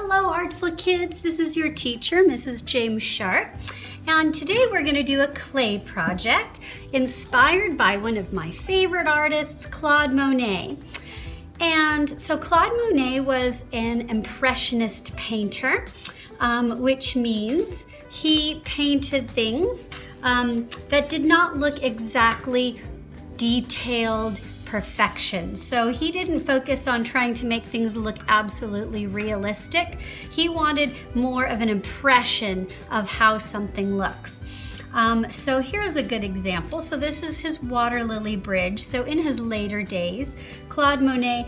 Hello, artful kids. This is your teacher, Mrs. James Sharp. And today we're going to do a clay project inspired by one of my favorite artists, Claude Monet. And so Claude Monet was an impressionist painter, which means he painted things that did not look exactly detailed perfection. So he didn't focus on trying to make things look absolutely realistic. He wanted more of an impression of how something looks. So here's a good example. So this is his water lily bridge. So in his later days, Claude Monet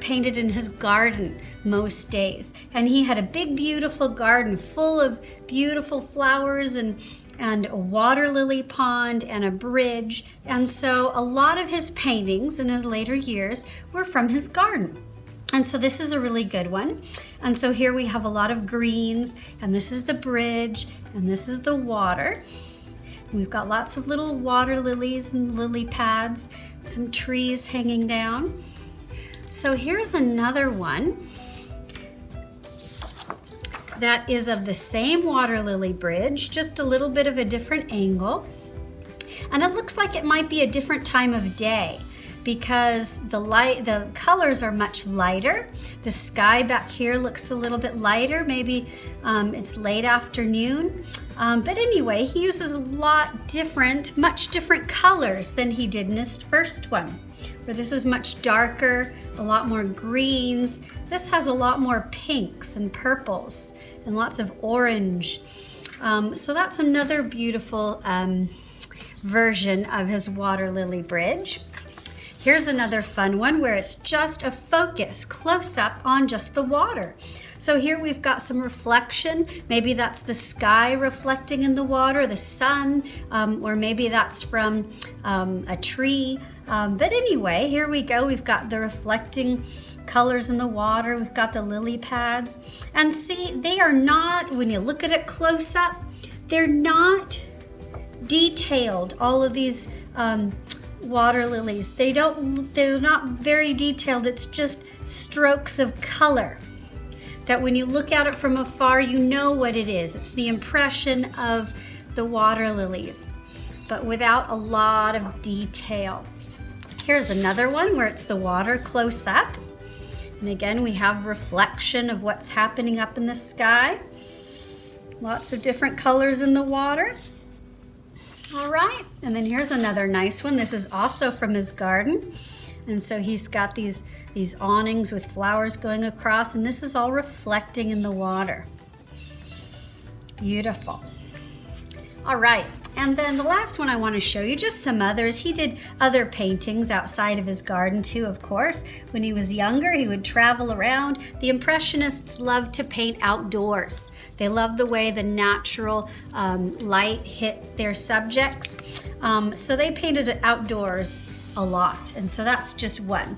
painted in his garden most days. And he had a big, beautiful garden full of beautiful flowers and a water lily pond and a bridge. And so a lot of his paintings in his later years were from his garden. And so this is a really good one. And so here we have a lot of greens, and this is the bridge, and this is the water. We've got lots of little water lilies and lily pads, some trees hanging down. So here's another one that is of the same water lily bridge, just a little bit of a different angle. And it looks like it might be a different time of day because the colors are much lighter. The sky back here looks a little bit lighter. Maybe it's late afternoon. But anyway, he uses much different colors than he did in his first one, where this is much darker, a lot more greens. This has a lot more pinks and purples and lots of orange. So that's another beautiful version of his water lily bridge. Here's another fun one where it's just a focus, close up on just the water. So here we've got some reflection. Maybe that's the sky reflecting in the water, the sun, or maybe that's from a tree. But anyway, here we go. We've got the reflecting colors in the water. We've got the lily pads. And see, they are not, when you look at it close up, they're not detailed. All of these water lilies, they're not very detailed. It's just strokes of color that when you look at it from afar, you know what it is. It's the impression of the water lilies, but without a lot of detail. Here's another one where it's the water close up. And again, we have reflection of what's happening up in the sky. Lots of different colors in the water. All right, and then here's another nice one. This is also from his garden. And so he's got these awnings with flowers going across, and this is all reflecting in the water. Beautiful. All right, and then the last one I want to show you, just some others. He did other paintings outside of his garden too, of course. When he was younger, he would travel around. The Impressionists loved to paint outdoors. They loved the way the natural light hit their subjects. So they painted outdoors a lot, and so that's just one.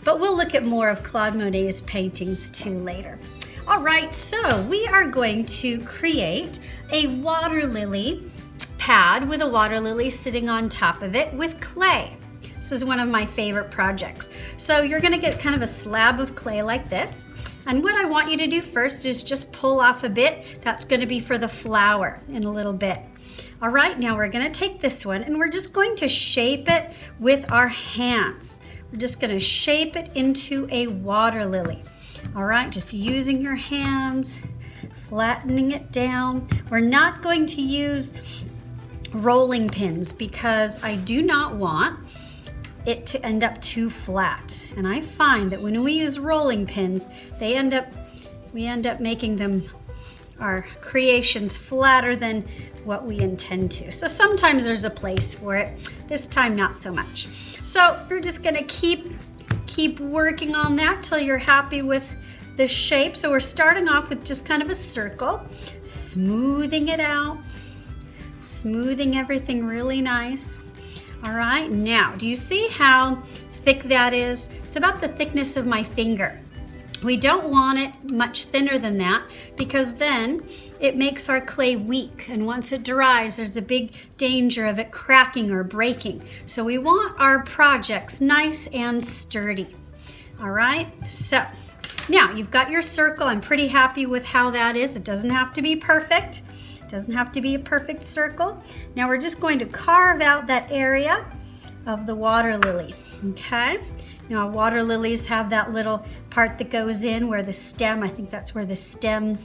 But we'll look at more of Claude Monet's paintings too later. All right, so we are going to create a water lily pad with a water lily sitting on top of it with clay. This is one of my favorite projects. So you're gonna get kind of a slab of clay like this. And what I want you to do first is just pull off a bit. That's gonna be for the flower in a little bit. All right, now we're gonna take this one and we're just going to shape it with our hands. We're just gonna shape it into a water lily. All right, just using your hands, flattening it down. We're not going to use rolling pins because I do not want it to end up too flat. And I find that when we use rolling pins, we end up making our creations flatter than what we intend to. So sometimes there's a place for it. This time, not so much. So you're just gonna keep working on that till you're happy with the shape. So we're starting off with just kind of a circle, smoothing it out, smoothing everything really nice. All right, now, do you see how thick that is? It's about the thickness of my finger. We don't want it much thinner than that because then it makes our clay weak. And once it dries, there's a big danger of it cracking or breaking. So we want our projects nice and sturdy. All right, so Now, you've got your circle. I'm pretty happy with how that is. It doesn't have to be perfect. It doesn't have to be a perfect circle. Now we're just going to carve out that area of the water lily, okay? Now, water lilies have that little part that goes in where the stem, I think that's where the stem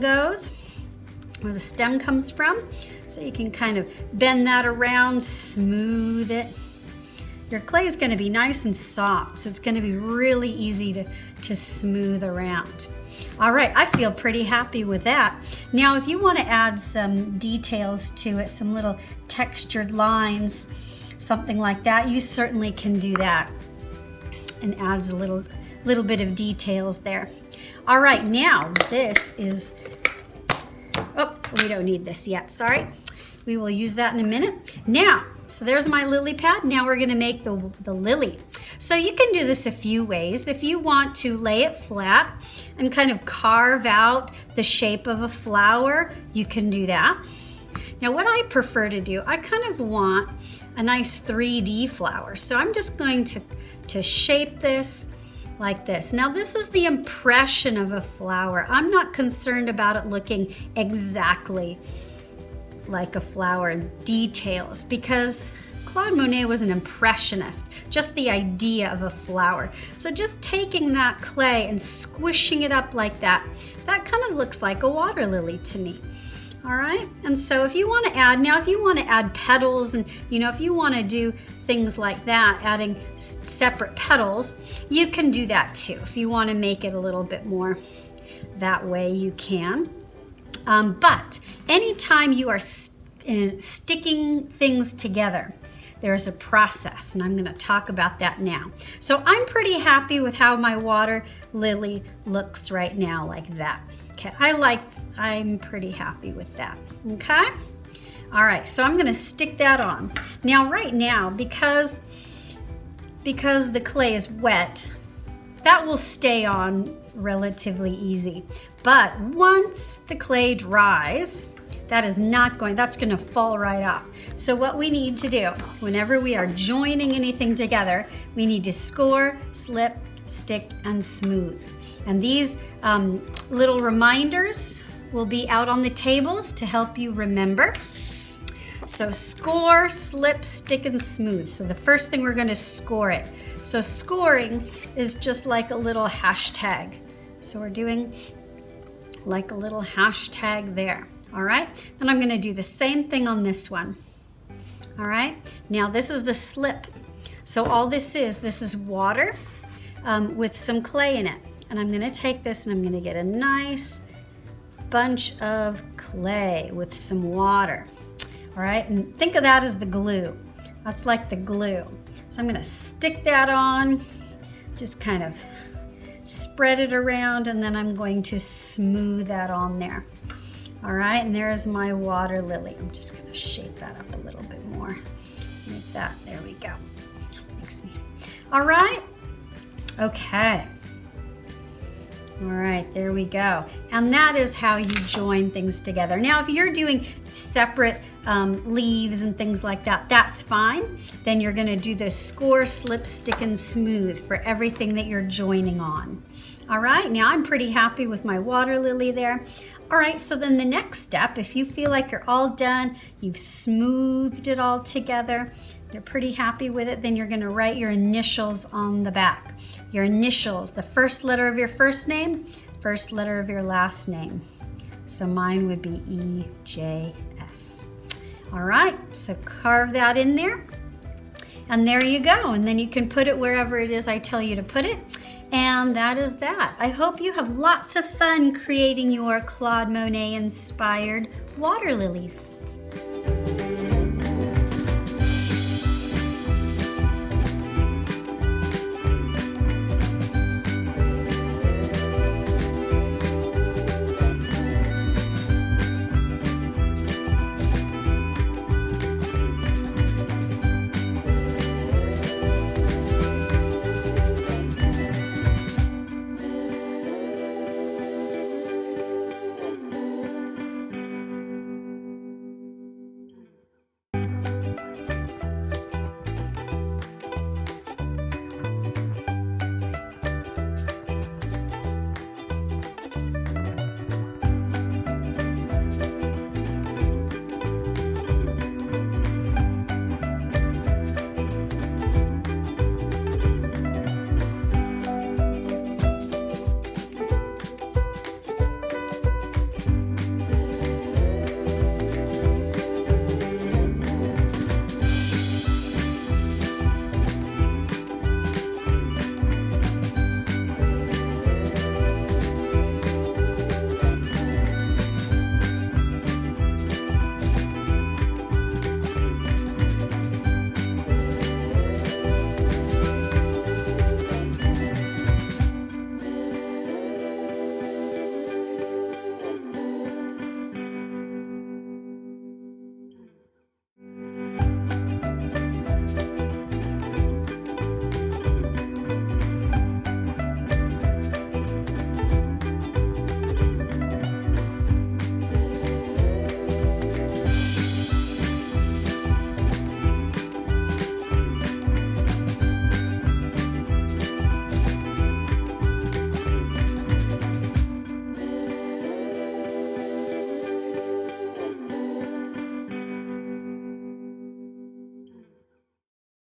goes, where the stem comes from. So you can kind of bend that around, smooth it. Your clay is going to be nice and soft, so it's going to be really easy to smooth around. All right, I feel pretty happy with that. Now, if you want to add some details to it, some little textured lines, something like that, you certainly can do that, and adds a little bit of details there. All right, now this is, oh, we don't need this yet, sorry. We will use that in a minute. Now, so there's my lily pad. Now we're gonna make the lily. So you can do this a few ways. If you want to lay it flat and kind of carve out the shape of a flower, you can do that. Now what I prefer to do, I kind of want a nice 3D flower. So I'm just going to shape this like this. Now this is the impression of a flower. I'm not concerned about it looking exactly like a flower in details, because Claude Monet was an impressionist, just the idea of a flower. So just taking that clay and squishing it up like that kind of looks like a water lily to me. All right, and so if you want to add, now if you want to add petals, and if you want to do things like that, adding separate petals, you can do that too. If you want to make it a little bit more that way, you can. But anytime you are sticking things together, there's a process, and I'm going to talk about that now. So I'm pretty happy with how my water lily looks right now, like that. Okay, I'm pretty happy with that. Okay? All right, so I'm going to stick that on. Now, right now, because the clay is wet, that will stay on relatively easy. But once the clay dries, that's going to fall right off. So what we need to do, whenever we are joining anything together, we need to score, slip, stick, and smooth. And these little reminders will be out on the tables to help you remember. So score, slip, stick, and smooth. So the first thing we're going to score it. So scoring is just like a little hashtag. So we're doing like a little hashtag there. All right, then I'm going to do the same thing on this one. All right, now this is the slip. So all this is water with some clay in it. And I'm going to take this and I'm going to get a nice bunch of clay with some water. All right, and think of that as the glue. That's like the glue. So I'm going to stick that on, just kind of spread it around, and then I'm going to smooth that on there. All right, and there's my water lily. I'm just going to shape that up a little bit more. Like that. There we go. All right. Okay. All right, there we go. And that is how you join things together. Now, if you're doing separate leaves and things like that, that's fine. Then you're going to do the score, slip, stick, and smooth for everything that you're joining on. All right, now I'm pretty happy with my water lily there. All right, so then the next step, if you feel like you're all done, you've smoothed it all together, you're pretty happy with it, then you're going to write your initials on the back. Your initials, the first letter of your first name, first letter of your last name. So mine would be E-J-S. All right, so carve that in there. And there you go. And then you can put it wherever it is I tell you to put it. And that is that. I hope you have lots of fun creating your Claude Monet inspired water lilies.